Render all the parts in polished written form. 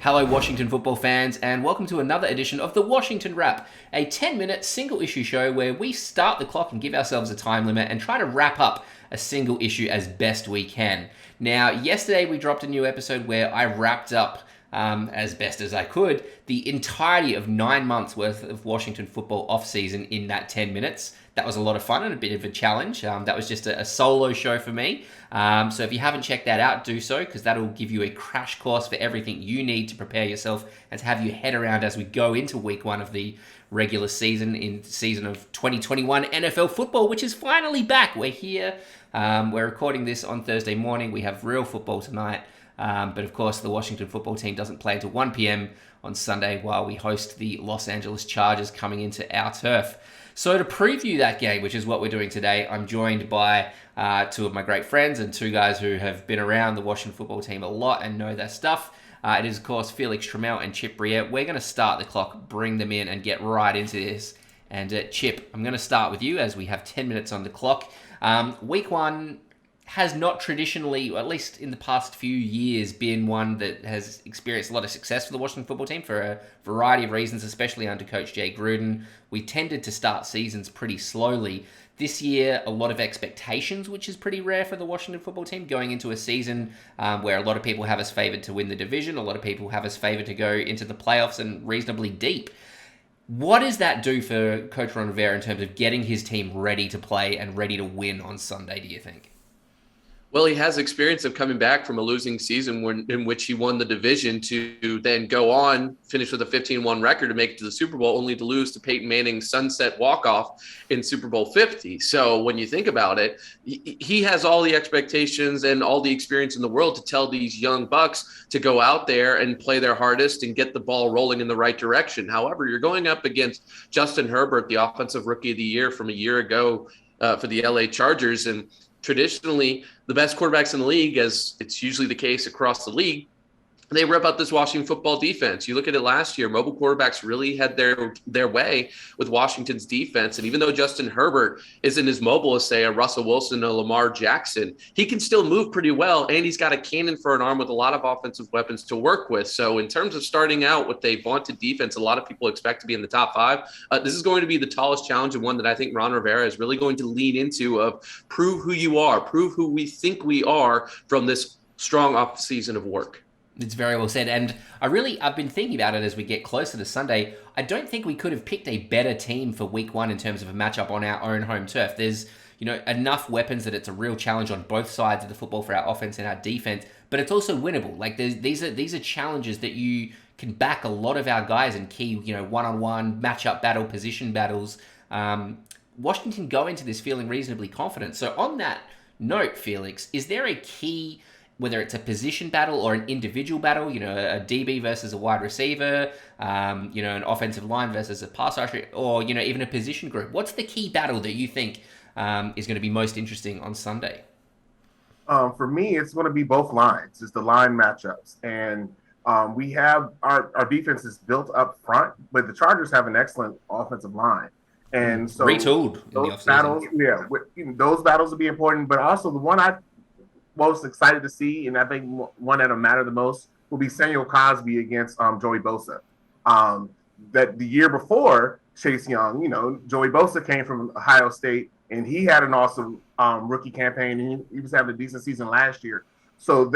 Hello, Washington football fans, and welcome to another edition of the Washington Wrap, a 10-minute single-issue show where we start the clock and give ourselves a time limit and try to wrap up a single issue as best we can. Now, yesterday we dropped a new episode where I wrapped up, as best as I could, the entirety of 9 months worth of Washington football off-season in that 10 minutes. That was a lot of fun and a bit of a challenge. That was just a solo show for me. So if you haven't checked that out, do so, because that'll give you a crash course for everything you need to prepare yourself and to have your head around as we go into week one of the regular season in season of 2021 NFL football, which is finally back. We're here. We're recording this on Thursday morning. We have real football tonight. But of course, the Washington football team doesn't play until 1 p.m. on Sunday while we host the Los Angeles Chargers coming into our turf. So to preview that game, which is what we're doing today, I'm joined by two of my great friends and two guys who have been around the Washington football team a lot and know their stuff. It is, of course, Felix Trammell and Brierre. We're going to start the clock, bring them in, and get right into this. And Chip, I'm going to start with you as we have 10 minutes on the clock. Week one has not traditionally, or at least in the past few years, been one that has experienced a lot of success for the Washington football team for a variety of reasons, especially under Coach Jay Gruden. We tended to start seasons pretty slowly. This year, a lot of expectations, which is pretty rare for the Washington football team, going into a season where a lot of people have us favored to win the division, a lot of people have us favored to go into the playoffs and reasonably deep. What does that do for Coach Ron Rivera in terms of getting his team ready to play and ready to win on Sunday, do you think? Well, he has experience of coming back from a losing season in which he won the division to then go on, finish with a 15-1 record to make it to the Super Bowl, only to lose to Peyton Manning's sunset walk-off in Super Bowl 50. So when you think about it, he has all the expectations and all the experience in the world to tell these young Bucks to go out there and play their hardest and get the ball rolling in the right direction. However, you're going up against Justin Herbert, the offensive rookie of the year from a year ago for the LA Chargers, and traditionally the best quarterbacks in the league, as it's usually the case across the league, they rip out this Washington football defense. You look at it last year, mobile quarterbacks really had their way with Washington's defense. And even though Justin Herbert isn't as mobile as, say, a Russell Wilson or Lamar Jackson, he can still move pretty well, and he's got a cannon for an arm with a lot of offensive weapons to work with. So in terms of starting out with a vaunted defense, a lot of people expect to be in the top five. This is going to be the tallest challenge, and one that I think Ron Rivera is really going to lean into, of prove who you are, prove who we think we are from this strong offseason of work. It's very well said, and I've been thinking about it as we get closer to Sunday. I don't think we could have picked a better team for week one in terms of a matchup on our own home turf. There's, enough weapons that it's a real challenge on both sides of the football for our offense and our defense, but it's also winnable. Like these are challenges that you can back a lot of our guys in key, one-on-one matchup battle, position battles. Washington go into this feeling reasonably confident. So on that note, Felix, is there a key, whether it's a position battle or an individual battle, a DB versus a wide receiver, an offensive line versus a pass rusher, or, even a position group? What's the key battle that you think is going to be most interesting on Sunday? For me, it's going to be both lines. It's the line matchups. And we have our defense is built up front, but the Chargers have an excellent offensive line. And so retooled those battles, those battles will be important. But also the one I most excited to see, and I think one that'll matter the most, will be Samuel Cosby against Joey Bosa. That the year before, Chase Young, Joey Bosa came from Ohio State, and he had an awesome rookie campaign, and he was having a decent season last year. So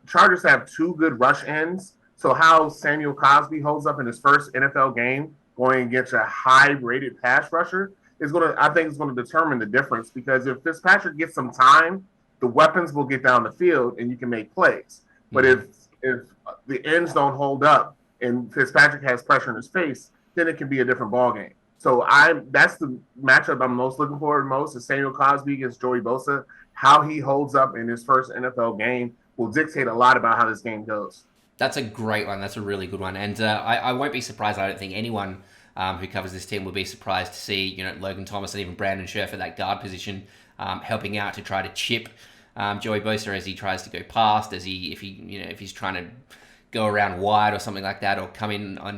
Chargers have two good rush ends. So how Samuel Cosby holds up in his first NFL game going against a high-rated pass rusher is going to determine the difference, because if Fitzpatrick gets some time, the weapons will get down the field and you can make plays. But if the ends don't hold up and Fitzpatrick has pressure in his face, then it can be a different ballgame. So that's the matchup I'm most looking forward to is Samuel Cosby against Joey Bosa. How he holds up in his first NFL game will dictate a lot about how this game goes. That's a great one. That's a really good one. And I won't be surprised. I don't think anyone who covers this team will be surprised to see, Logan Thomas and even Brandon Scherf at that guard position helping out to try to chip Joey Bosa as he tries to go past, if he's trying to go around wide or something like that, or come in on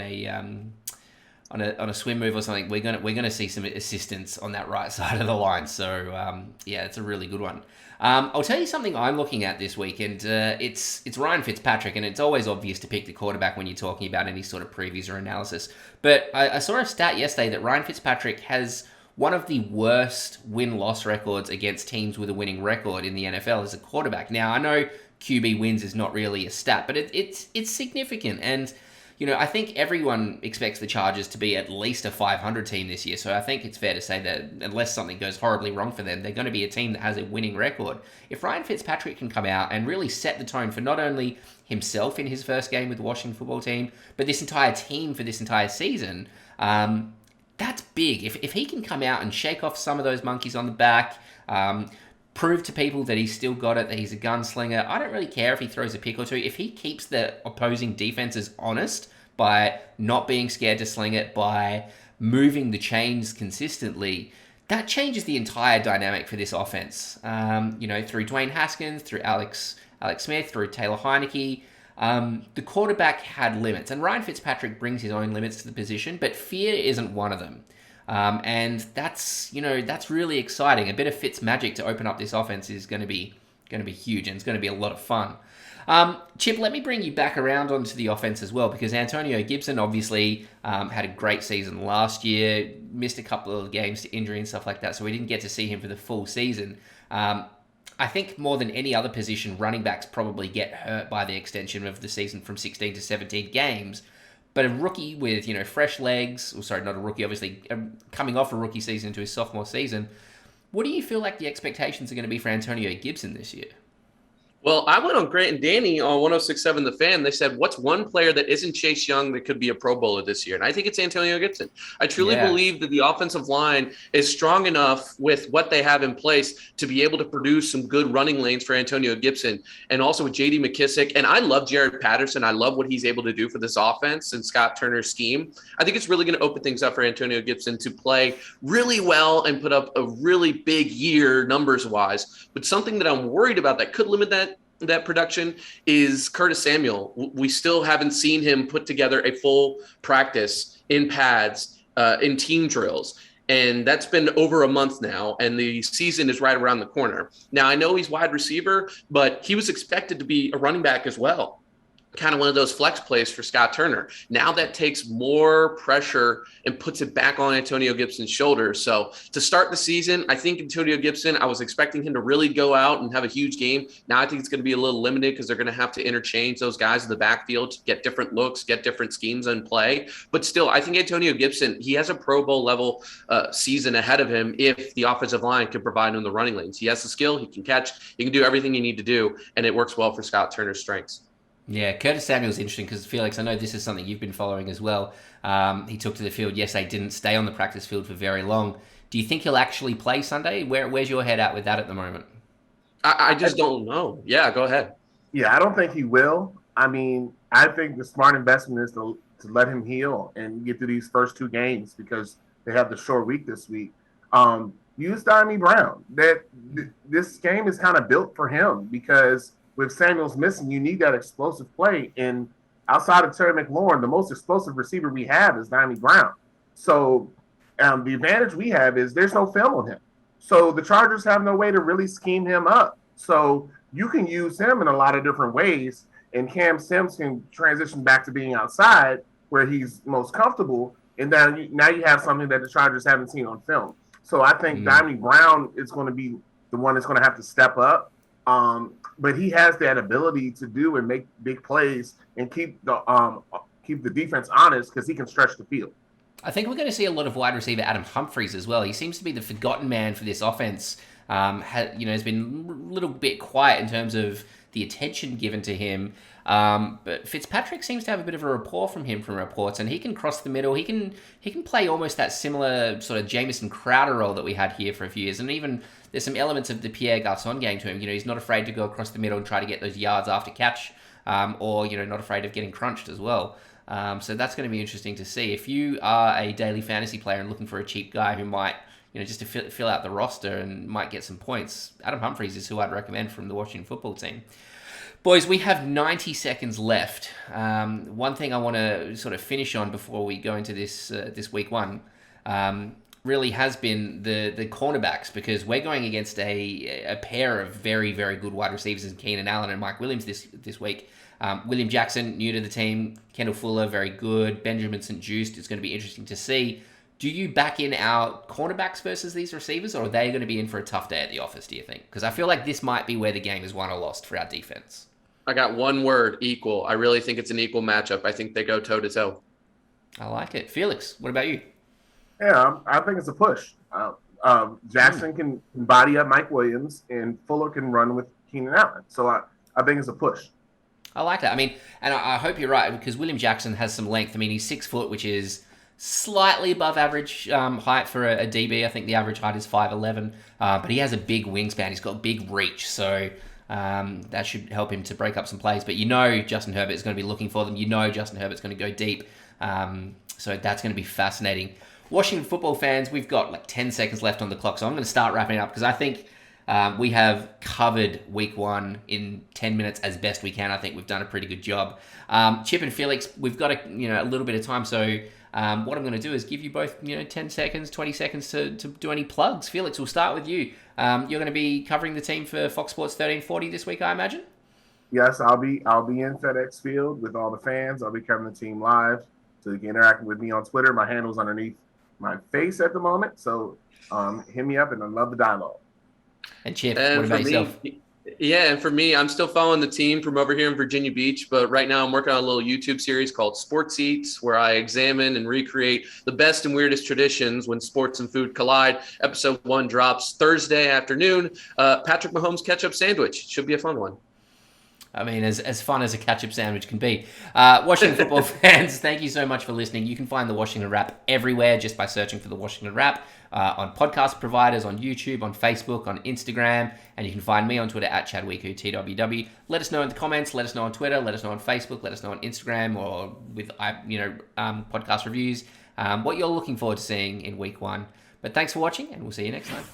on a swim move or something, we're gonna see some assistance on that right side of the line. So yeah, it's a really good one. I'll tell you something I'm looking at this week, and it's Ryan Fitzpatrick, and it's always obvious to pick the quarterback when you're talking about any sort of previews or analysis. But I saw a stat yesterday that Ryan Fitzpatrick has one of the worst win-loss records against teams with a winning record in the NFL as a quarterback. Now, I know QB wins is not really a stat, but it's significant. And, I think everyone expects the Chargers to be at least a 500 team this year. So I think it's fair to say that unless something goes horribly wrong for them, they're going to be a team that has a winning record. If Ryan Fitzpatrick can come out and really set the tone for not only himself in his first game with the Washington football team, but this entire team for this entire season, that's big. If he can come out and shake off some of those monkeys on the back, prove to people that he's still got it, that he's a gunslinger. I don't really care if he throws a pick or two. If he keeps the opposing defenses honest by not being scared to sling it, by moving the chains consistently, that changes the entire dynamic for this offense. Through Dwayne Haskins, through Alex Smith, through Taylor Heineke, the quarterback had limits, and Ryan Fitzpatrick brings his own limits to the position, but fear isn't one of them. And that's really exciting. A bit of Fitz magic to open up this offense is going to be huge, and it's going to be a lot of fun. Chip, let me bring you back around onto the offense as well, because Antonio Gibson obviously had a great season last year, missed a couple of games to injury and stuff like that, so we didn't get to see him for the full season. I think more than any other position, running backs probably get hurt by the extension of the season from 16 to 17 games. But a rookie with, fresh legs, not a rookie, obviously, coming off a rookie season to his sophomore season, what do you feel like the expectations are going to be for Antonio Gibson this year? Well, I went on Grant and Danny on 106.7 The Fan. They said, what's one player that isn't Chase Young that could be a Pro Bowler this year? And I think it's Antonio Gibson. I truly believe that the offensive line is strong enough with what they have in place to be able to produce some good running lanes for Antonio Gibson, and also with J.D. McKissick. And I love Jared Patterson. I love what he's able to do for this offense and Scott Turner's scheme. I think it's really going to open things up for Antonio Gibson to play really well and put up a really big year numbers-wise. But something that I'm worried about that could limit that production is Curtis Samuel. We still haven't seen him put together a full practice in pads, in team drills. And that's been over a month now, and the season is right around the corner. Now, I know he's wide receiver, but he was expected to be a running back as well. Kind of one of those flex plays for Scott Turner. Now that takes more pressure and puts it back on Antonio Gibson's shoulders. So to start the season, I think Antonio Gibson, I was expecting him to really go out and have a huge game. Now I think it's going to be a little limited because they're going to have to interchange those guys in the backfield to get different looks, get different schemes in play. But still, I think Antonio Gibson, he has a Pro Bowl level season ahead of him if the offensive line can provide him the running lanes. He has the skill, he can catch, he can do everything you need to do, and it works well for Scott Turner's strengths. Yeah, Curtis Samuel's interesting because, Felix, I know this is something you've been following as well. He took to the field yesterday, didn't stay on the practice field for very long. Do you think he'll actually play Sunday? Where's your head at with that at the moment? I just don't know. Yeah, go ahead. Yeah, I don't think he will. I mean, I think the smart investment is to let him heal and get through these first two games because they have the short week this week. Use Diami Brown. This game is kind of built for him because with Samuels missing, you need that explosive play. And outside of Terry McLaurin, the most explosive receiver we have is Diami Brown. So the advantage we have is there's no film on him. So the Chargers have no way to really scheme him up. So you can use him in a lot of different ways. And Cam Sims can transition back to being outside where he's most comfortable. And then now you have something that the Chargers haven't seen on film. So I think Diami Brown is going to be the one that's going to have to step up. But he has that ability to do and make big plays and keep the defense honest because he can stretch the field. I think we're going to see a lot of wide receiver Adam Humphries as well. He seems to be the forgotten man for this offense. Has been a little bit quiet in terms of the attention given to him. But Fitzpatrick seems to have a bit of a rapport from him from reports, and he can cross the middle. He can play almost that similar sort of Jamison Crowder role that we had here for a few years, and even there's some elements of the Pierre Garçon game to him. He's not afraid to go across the middle and try to get those yards after catch, or not afraid of getting crunched as well. So that's going to be interesting to see. If you are a daily fantasy player and looking for a cheap guy who might, just to fill out the roster and might get some points, Adam Humphries is who I'd recommend from the Washington football team. Boys, we have 90 seconds left. One thing I want to sort of finish on before we go into this week one really has been the cornerbacks, because we're going against a pair of very, very good wide receivers in Keenan Allen and Mike Williams this week. William Jackson, new to the team. Kendall Fuller, very good. Benjamin St. Juste, it's going to be interesting to see. Do you back in our cornerbacks versus these receivers, or are they going to be in for a tough day at the office, do you think? Because I feel like this might be where the game is won or lost for our defense. I got one word: equal. I really think it's an equal matchup. I think they go toe-to-toe. I like it. Felix, what about you? Yeah, I think it's a push. Jackson can body up Mike Williams, and Fuller can run with Keenan Allen. So I think it's a push. I like that. I mean, and I hope you're right, because William Jackson has some length. I mean, he's 6 foot, which is slightly above average height for a DB. I think the average height is 5'11", but he has a big wingspan. He's got big reach, so that should help him to break up some plays. But Justin Herbert is going to be looking for them. Justin Herbert's going to go deep. So that's going to be fascinating. Washington football fans, we've got like 10 seconds left on the clock, so I'm going to start wrapping up, because I think we have covered week one in 10 minutes as best we can. I think we've done a pretty good job. Chip and Felix, we've got a little bit of time, so what I'm going to do is give you both 10 seconds, 20 seconds to do any plugs. Felix, we'll start with you. You're going to be covering the team for Fox Sports 1340 this week, I imagine? Yes, I'll be in FedEx Field with all the fans. I'll be covering the team live, so you can interact with me on Twitter. My handle's underneath my face at the moment, so hit me up, and I love the dialogue. And Chip, what about yourself? Yeah, and for me, I'm still following the team from over here in Virginia Beach, but right now I'm working on a little YouTube series called Sports Eats, where I examine and recreate the best and weirdest traditions when sports and food collide. Episode 1 drops Thursday afternoon. Patrick Mahomes ketchup sandwich. Should be a fun one. I mean, as fun as a ketchup sandwich can be. Washington football fans, thank you so much for listening. You can find the Washington Wrap everywhere just by searching for the Washington Wrap on podcast providers, on YouTube, on Facebook, on Instagram, and you can find me on Twitter at ChadWeekuTWW. Let us know in the comments. Let us know on Twitter. Let us know on Facebook. Let us know on Instagram, or with podcast reviews, what you're looking forward to seeing in week one. But thanks for watching, and we'll see you next time.